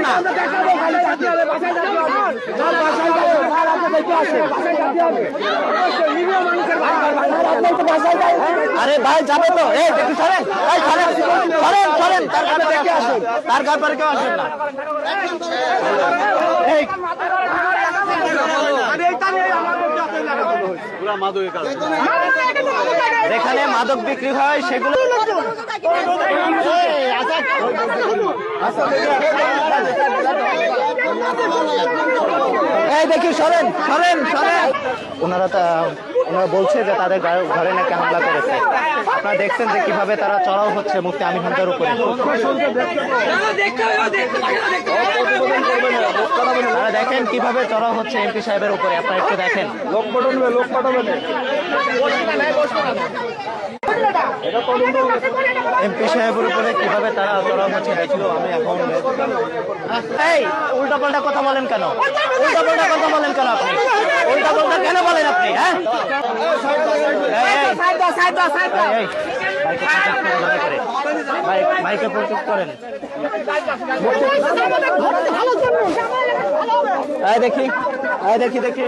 না। আরে ভাই যাবে তো, একটু সরেন, সরেন, তার ব্যাপারে কেউ আসেন না। এখানে মাদক বিক্রি হয় সেগুলো দেখি সরেন। ওনারা বলছে যে তাদের ঘরে নাকি হামলা করেছে। আপনারা দেখছেন যে কিভাবে তারা চড়াও হচ্ছে মুফতি আমির হামজার উপরে। আপনারা দেখেন কিভাবে চড়াও হচ্ছে এমপি সাহেবের উপরে, আপনারা একটু দেখেন। এমপি সাহেবের উপরে কিভাবে তারা চড়াও হচ্ছে দেখলো। আমি এখন উল্টাপাল্টা কথা বলেন কেন? আপনি উল্টাপাল্টা কেন বলেন আপনি? হ্যাঁ, মাইকে প্রোটেক্ট করেন। দেখি দেখে